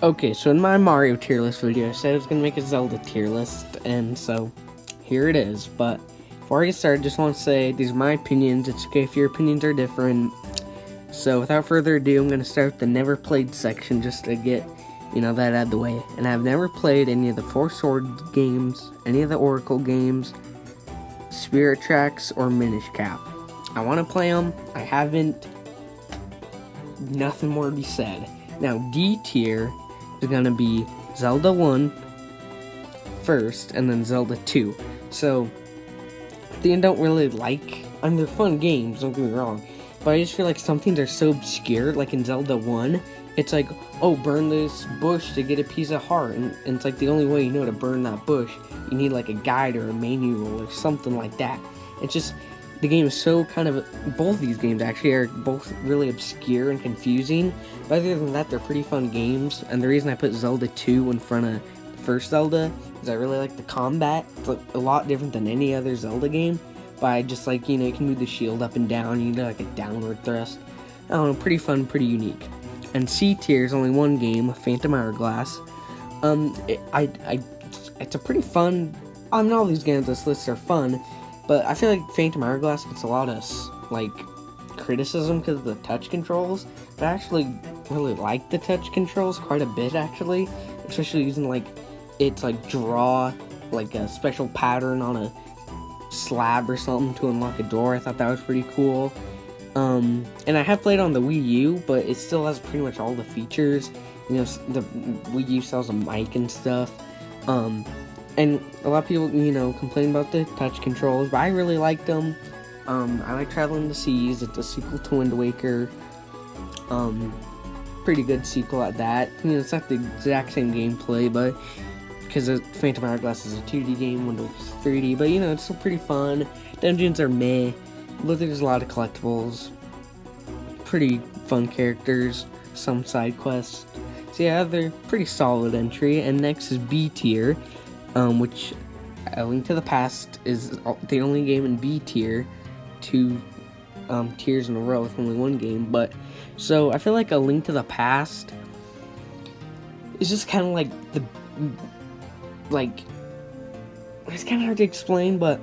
Okay, so in my Mario tier list video, I said I was going to make a Zelda tier list, and so here it is. But before I get started, I just want to say these are my opinions. It's okay if your opinions are different. So without further ado, I'm going to start with the never played section just to get, that out of the way. And I've never played any of the Four Swords games, any of the Oracle games, Spirit Tracks, or Minish Cap. I want to play them. I haven't. Nothing more to be said. Now, D tier is going to be Zelda 1 first, and then Zelda 2. So, I don't really like... they're fun games, don't get me wrong. But I just feel like some things are so obscure, like in Zelda 1, it's like, oh, burn this bush to get a piece of heart. And it's like the only way you know to burn that bush, you need like a guide or a manual or something like that. It's just... the game is so kind of... both these games actually are both really obscure and confusing. But other than that, they're pretty fun games. And the reason I put Zelda 2 in front of the first Zelda is I really like the combat. It's like a lot different than any other Zelda game. But I just like, you can move the shield up and down. You can do like a downward thrust. I don't know, pretty fun, pretty unique. And C tier is only one game, Phantom Hourglass. It's a pretty fun... all these games on this list are fun. But I feel like Phantom Hourglass gets a lot of, criticism because of the touch controls. But I actually really like the touch controls quite a bit, actually. Especially using, draw, a special pattern on a slab or something to unlock a door. I thought that was pretty cool. And I have played on the Wii U, but it still has pretty much all the features. The Wii U still has a mic and stuff. And a lot of people, complain about the touch controls, but I really liked them. I like Traveling the Seas. It's a sequel to Wind Waker. Pretty good sequel at that. It's not the exact same gameplay, but because Phantom Hourglass is a 2D game, Wind Waker's 3D, but it's still pretty fun. Dungeons are meh, but there's a lot of collectibles. Pretty fun characters, some side quests. So yeah, they're pretty solid entry. And next is B tier. Which A Link to the Past is the only game in B tier, 2 tiers in a row with only one game. But so I feel like A Link to the Past is just kind of it's kind of hard to explain, but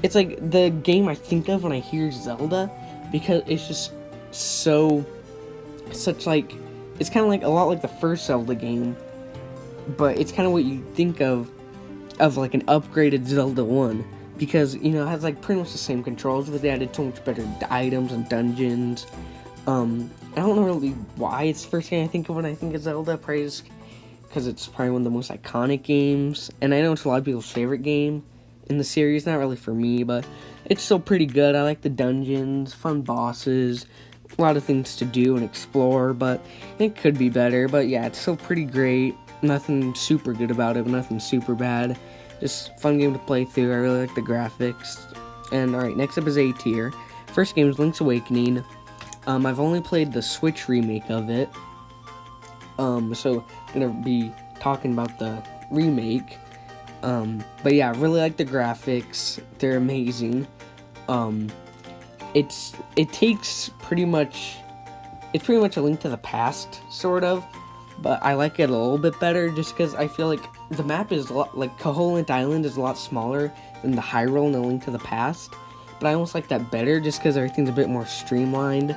it's like the game I think of when I hear Zelda, because it's just it's kind of like a lot like the first Zelda game. But it's kind of what you think of like an upgraded Zelda 1. Because, it has pretty much the same controls, but they added so much better items and dungeons. I don't know really why it's the first game I think of when I think of Zelda, probably because it's probably one of the most iconic games. And I know it's a lot of people's favorite game in the series, not really for me, but it's still pretty good. I like the dungeons, fun bosses, a lot of things to do and explore, but it could be better. But yeah, it's still pretty great. Nothing super good about it, but nothing super bad. Just fun game to play through. I really like the graphics. And alright, next up is A tier. First game is Link's Awakening. I've only played the Switch remake of it. So I'm gonna be talking about the remake. But yeah, I really like the graphics. They're amazing. It's pretty much A Link to the Past, sort of. But I like it a little bit better just because I feel like the map is a lot, Koholint Island is a lot smaller than the Hyrule in A Link to the Past. But I almost like that better just because everything's a bit more streamlined.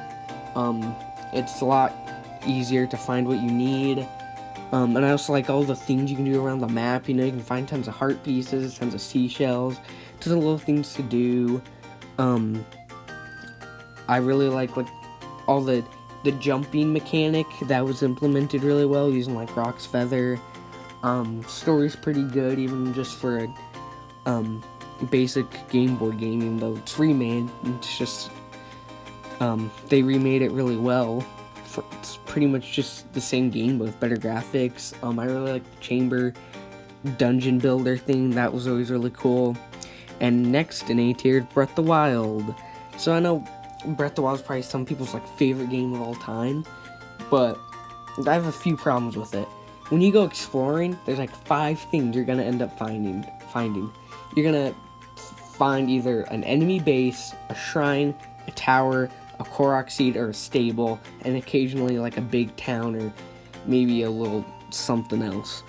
It's a lot easier to find what you need. And I also like all the things you can do around the map. You can find tons of heart pieces, tons of seashells, tons of little things to do. I really like all the jumping mechanic that was implemented really well using Rock's Feather. Story's pretty good even just for a basic Game Boy game, even though it's remade. It's just they remade it really well. It's pretty much just the same game but with better graphics. I really like the chamber dungeon builder thing. That was always really cool. And next in A tier is Breath of the Wild. So I know Breath of the Wild is probably some people's favorite game of all time, but I have a few problems with it. When you go exploring, there's 5 things you're gonna end up finding. You're gonna find either an enemy base, a shrine, a tower, a Korok seed, or a stable, and occasionally a big town or maybe a little something else.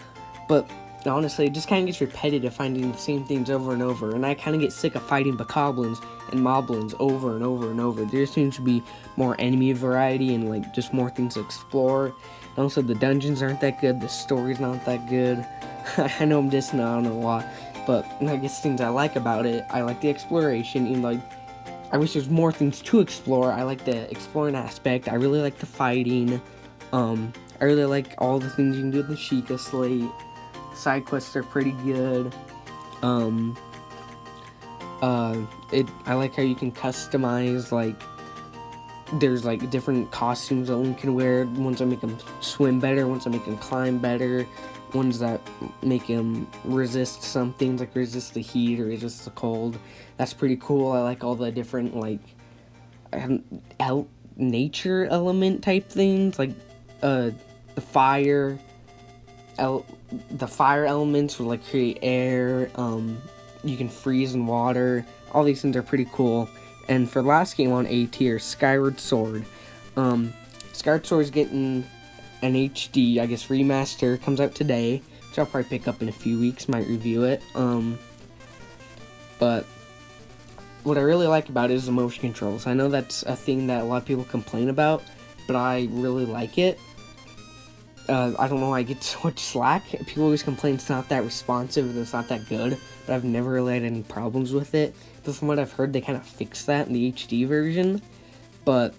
But honestly, it just kind of gets repetitive finding the same things over and over, and I kind of get sick of fighting bokoblins and moblins over and over and over. There seems to be more enemy variety and like just more things to explore. And also, the dungeons aren't that good, the story's not that good. I know I'm dissing on it a lot, but I guess things I like about it, I like the exploration, and like, I wish there's more things to explore. I like the exploring aspect. I really like the fighting. I really like all the things you can do with the Sheikah Slate. Side quests are pretty good. I like how you can customize, like, there's like different costumes that Link can wear. Ones that make him swim better, ones that make him climb better, ones that make him resist some things, like resist the heat or resist the cold. That's pretty cool. I like all the different, like, nature element type things, like the fire elements will like create air. You can freeze in water. All these things are pretty cool. And for the last game on A tier, Skyward Sword. Skyward Sword is getting an HD, I guess, remaster. Comes out today, which I'll probably pick up in a few weeks. Might review it. But what I really like about it is the motion controls. I know that's a thing that a lot of people complain about, but I really like it. I don't know why I get so much slack. People always complain it's not that responsive and it's not that good, but I've never really had any problems with it. But from what I've heard, they kind of fixed that in the HD version. But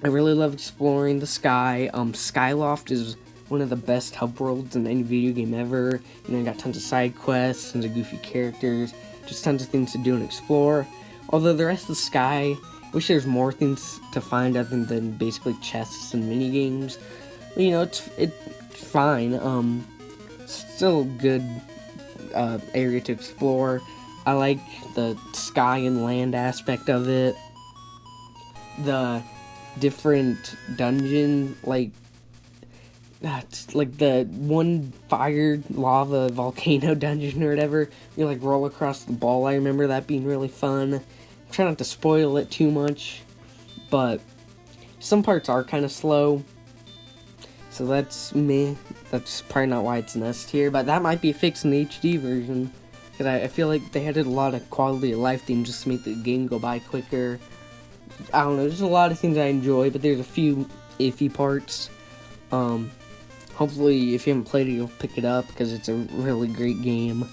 I really love exploring the sky. Skyloft is one of the best hub worlds in any video game ever. You got tons of side quests, tons of goofy characters, just tons of things to do and explore. Although the rest of the sky, I wish there's more things to find other than basically chests and mini games. It's fine. Still a good area to explore. I like the sky and land aspect of it. The different dungeon, like the one fire lava volcano dungeon or whatever. You like roll across the ball. I remember that being really fun. Try not to spoil it too much, but some parts are kind of slow. So that's me. That's probably not why it's an S tier, but that might be fixed in the HD version. Because I feel like they added a lot of quality of life things just to make the game go by quicker. I don't know, there's a lot of things I enjoy, but there's a few iffy parts. Hopefully, if you haven't played it, you'll pick it up, because it's a really great game.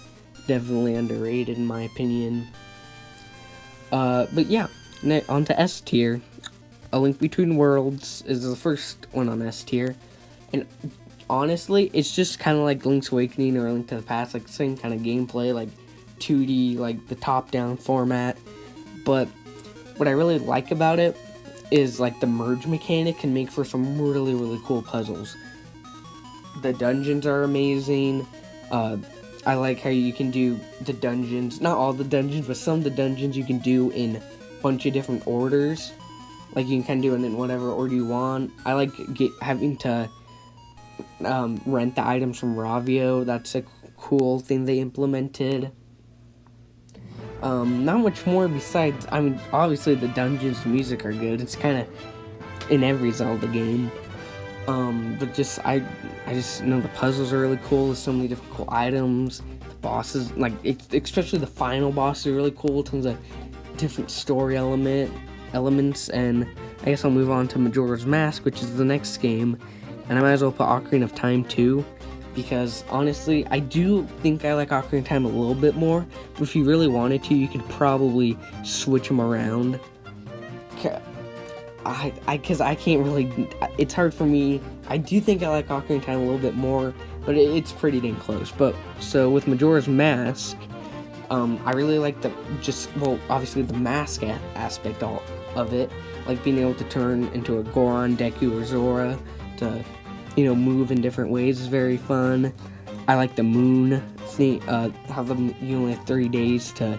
Definitely underrated, in my opinion. But yeah, on to S tier. A Link Between Worlds is the first one on S tier. And honestly, it's just kind of like Link's Awakening or Link to the Past, like same kind of gameplay, like 2D, like the top-down format. But what I really like about it is like the merge mechanic can make for some really, really cool puzzles. The dungeons are amazing. I like how you can do the dungeons, not all the dungeons, but some of the dungeons you can do in a bunch of different orders. Like you can kind of do it in whatever order you want. I like having to rent the items from Ravio. That's a cool thing they implemented. Not much more besides, I mean, obviously the dungeons and music are good. It's kind of in every Zelda game. But just, I just know the puzzles are really cool. There's so many different cool items. The bosses, like, especially the final boss are really cool. Tons of different story elements. And I guess I'll move on to Majora's Mask, which is the next game. And I might as well put Ocarina of Time too, because honestly, I do think I like Ocarina of Time a little bit more, but if you really wanted to, you could probably switch them around. Because I can't really, it's hard for me. I do think I like Ocarina of Time a little bit more, but it's pretty dang close. But, so with Majora's Mask, I really like obviously the mask aspect of it, like being able to turn into a Goron, Deku, or Zora, to move in different ways is very fun. I like the moon thing, how you only have 30 days to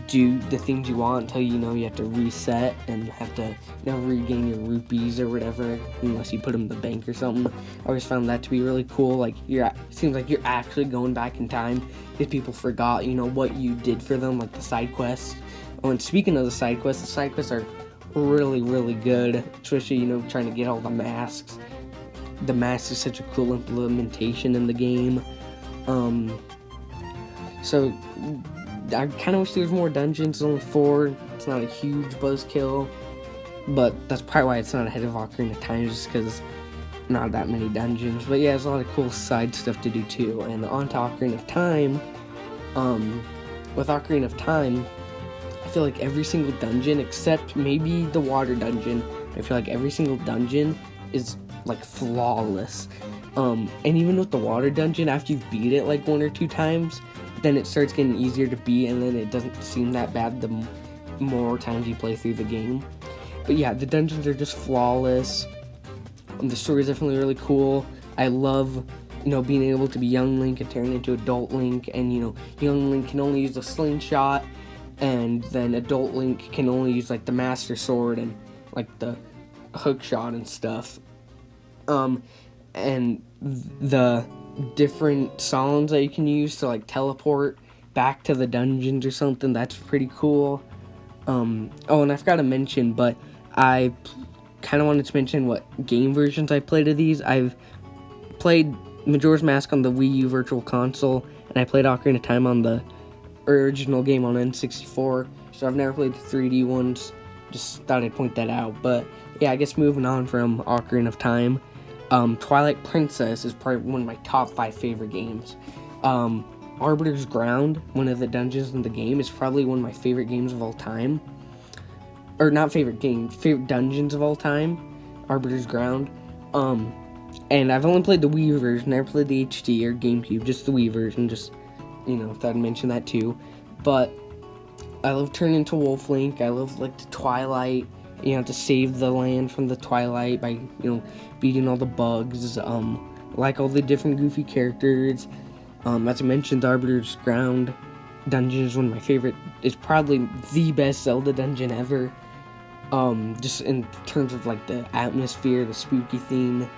do the things you want until you have to reset and have to regain your rupees or whatever, unless you put them in the bank or something. I always found that to be really cool. Like it seems like you're actually going back in time if people forgot what you did for them, like the side quests. Oh, and speaking of the side quests are really, really good, especially, trying to get all the masks. The mask is such a cool implementation in the game. So I kind of wish there was more dungeons. There's only 4. It's not a huge buzzkill, but that's probably why it's not ahead of Ocarina of Time, just because not that many dungeons. But yeah, there's a lot of cool side stuff to do too. And on to Ocarina of Time. With Ocarina of Time, I feel like every single dungeon, except maybe the water dungeon, I feel like every single dungeon is like flawless. And even with the water dungeon, after you've beat it like 1 or 2 times, then it starts getting easier to beat, and then it doesn't seem that bad the more times you play through the game. But yeah, the dungeons are just flawless. The story is definitely really cool. I love, being able to be young Link and turn into adult Link, and young Link can only use the slingshot, and then adult Link can only use like the Master Sword and like the hook shot and stuff. And the different songs that you can use to like teleport back to the dungeons or something, that's pretty cool. And I forgot to mention, but I kind of wanted to mention what game versions I played of these. I've played Majora's Mask on the Wii U Virtual Console, and I played Ocarina of Time on the original game on N64, so I've never played the 3D ones. Just thought I'd point that out. But yeah, I guess moving on from Ocarina of Time, Twilight Princess is probably one of my top 5 favorite games. Arbiter's Ground, one of the dungeons in the game, is probably one of my favorite games of all time. Or not favorite games, favorite dungeons of all time. Arbiter's Ground. And I've only played the Wii version, never played the HD or GameCube, just the Wii version, just, thought I'd mention that too. But I love turning into Wolf Link. I love like the Twilight. You have to save the land from the Twilight by, beating all the bugs. Like all the different goofy characters. As I mentioned, the Arbiter's Ground dungeon is one of my favorite. It's probably the best Zelda dungeon ever. Just in terms of like the atmosphere, the spooky theme.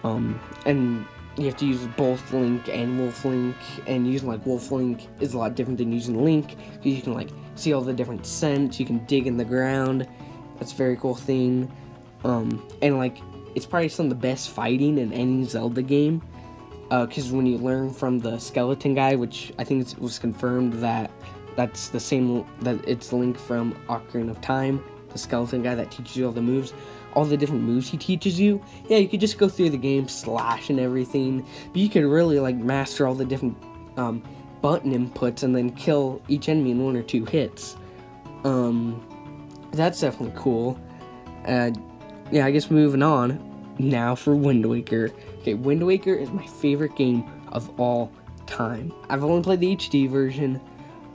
And you have to use both Link and Wolf Link, and using like Wolf Link is a lot different than using Link, because you can like see all the different scents, you can dig in the ground. That's a very cool thing. And like it's probably some of the best fighting in any Zelda game, because when you learn from the skeleton guy, which I think it was confirmed that that's the same, that it's Link from Ocarina of Time, the skeleton guy that teaches you all the moves, all the different moves he teaches you. Yeah, you could just go through the game slash and everything, but you could really like master all the different button inputs and then kill each enemy in 1 or 2 hits. That's definitely cool. Yeah, I guess moving on now for Wind Waker. Okay, Wind Waker is my favorite game of all time. I've only played the HD version,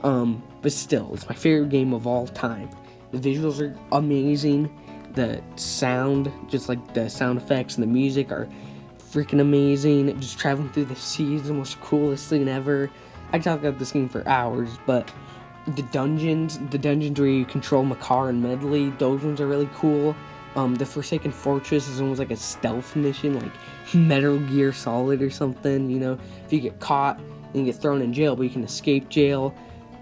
but still, it's my favorite game of all time. The visuals are amazing. The sound, just like the sound effects and the music, are freaking amazing. Just traveling through the sea is the most coolest thing ever. I can talk about this game for hours, but the dungeons where you control Makar and Medley, those ones are really cool. The Forsaken Fortress is almost like a stealth mission, like Metal Gear Solid or something, If you get caught, then you get thrown in jail, but you can escape jail.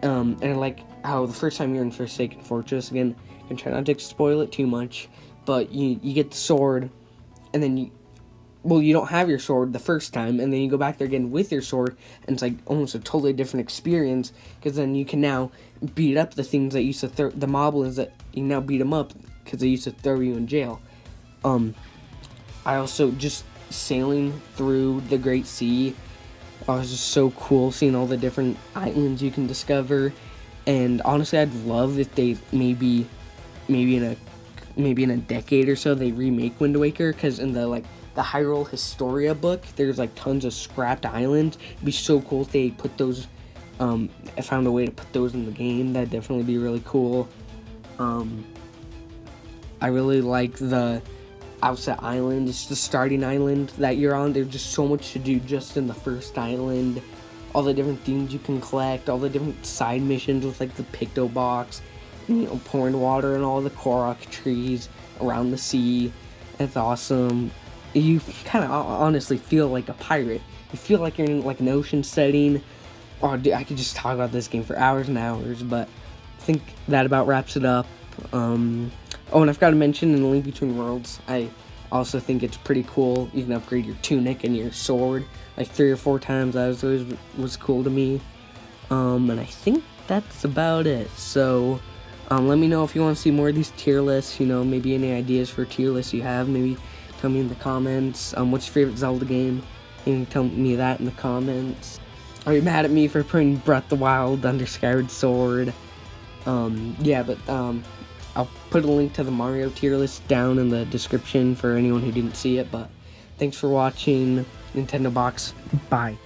And I like how the first time you're in Forsaken Fortress, again, I can try not to spoil it too much, but you get the sword, and then you don't have your sword the first time, and then you go back there again with your sword, and it's like almost a totally different experience, because then you can now beat up the things that used to the moblins that you now beat them up, because they used to throw you in jail. I also just sailing through the Great Sea, it was just so cool seeing all the different islands you can discover. And honestly, I'd love if they maybe in a decade or so they remake Wind Waker, because in the Hyrule Historia book, there's like tons of scrapped islands. It'd be so cool if they put those, found a way to put those in the game. That'd definitely be really cool. I really like the Outset Island. It's the starting island that you're on. There's just so much to do just in the first island. All the different things you can collect, all the different side missions with like the Picto Box, and, pouring water in all the Korok trees around the sea. It's awesome. You kind of honestly feel like a pirate. You feel like you're in like an ocean setting. Oh, dude, I could just talk about this game for hours and hours, but I think that about wraps it up. Oh, and I've got to mention in the Link Between Worlds, I also think it's pretty cool. You can upgrade your tunic and your sword like 3 or 4 times. That was cool to me. And I think that's about it. So, let me know if you want to see more of these tier lists. You know, maybe any ideas for tier lists you have. Maybe tell me in the comments. What's your favorite Zelda game? You can tell me that in the comments. Are you mad at me for putting Breath of the Wild under Skyward Sword? Yeah, but I'll put a link to the Mario tier list down in the description for anyone who didn't see it. But thanks for watching Nintendo Box. Bye.